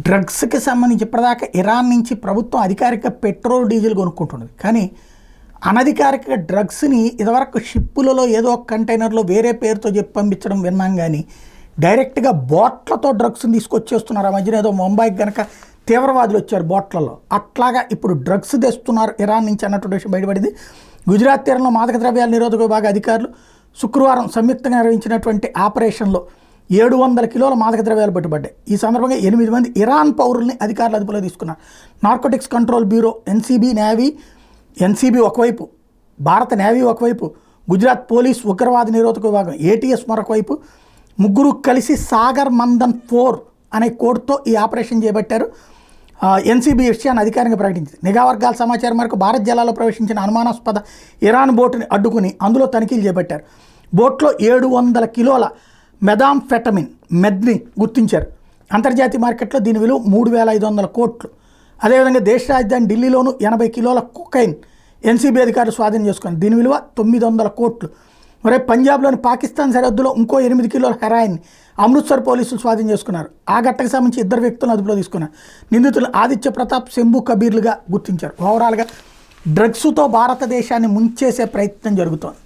డ్రగ్స్కి సంబంధించి ఇప్పటిదాకా ఇరాన్ నుంచి ప్రభుత్వం అధికారిక పెట్రోల్ డీజిల్ కొనుక్కుంటున్నది. కానీ అనధికారిక డ్రగ్స్ని ఇదివరకు షిప్పులలో ఏదో ఒక కంటైనర్లో వేరే పేరుతో చెప్పి పంపించడం విన్నాం. కానీ డైరెక్ట్గా బోట్లతో డ్రగ్స్ని తీసుకొచ్చేస్తున్నారు. ఆ మధ్యన ఏదో ముంబైకి కనుక తీవ్రవాదులు వచ్చారు బోట్లలో, అట్లాగా ఇప్పుడు డ్రగ్స్ తెస్తున్నారు ఇరాన్ నుంచి అన్నటువంటి విషయం బయటపడింది. గుజరాత్ తీరంలో మాదక ద్రవ్యాల నిరోధక విభాగ అధికారులు శుక్రవారం సంయుక్తంగా నిర్వహించినటువంటి ఆపరేషన్లో 700 కిలోల మాదక ద్రవ్యాలు పట్టుబడ్డాయి. ఈ సందర్భంగా 8 మంది ఇరాన్ పౌరుల్ని అధికారులు అదుపులో తీసుకున్నారు. నార్కోటిక్స్ కంట్రోల్ బ్యూరో, ఎన్సీబీ ఒకవైపు, భారత నేవీ ఒకవైపు, గుజరాత్ పోలీస్ ఉగ్రవాద నిరోధక విభాగం ఏటీఎస్ మరొక వైపు, ముగ్గురు కలిసి సాగర్ మందన్ 4 అనే కోడ్తో ఈ ఆపరేషన్ చేపట్టారు. ఎన్సీబీ విషయాన్ని అధికారికంగా ప్రకటించింది. నిఘా వర్గాల సమాచారం మేరకు భారత్ జలాల్లో ప్రవేశించిన అనుమానాస్పద ఇరాన్ బోటుని అడ్డుకుని అందులో తనిఖీలు చేపట్టారు. బోట్లో 700 కిలోల మెద్ని గుర్తించారు. అంతర్జాతీయ మార్కెట్లో దీని విలువ 3,500 కోట్లు. అదేవిధంగా దేశ రాజధాని ఢిల్లీలోనూ 80 కిలోల కొకైన్ ఎన్సీబీ అధికారులు స్వాధీనం చేసుకున్నారు. దీని విలువ 900 కోట్లు. మరి పంజాబ్లోని పాకిస్తాన్ సరిహద్దులో ఇంకో 8 కిలోల హెరాయిన్ అమృత్సర్ పోలీసులు స్వాధీనం చేసుకున్నారు. ఆ ఘట్టకు సంబంధించి 2 వ్యక్తులను అదుపులో తీసుకున్నారు. నిందితులు ఆదిత్య ప్రతాప్, శంభు కబీర్లుగా గుర్తించారు. ఓవరాల్గా డ్రగ్స్తో భారతదేశాన్ని ముంచేసే ప్రయత్నం జరుగుతోంది.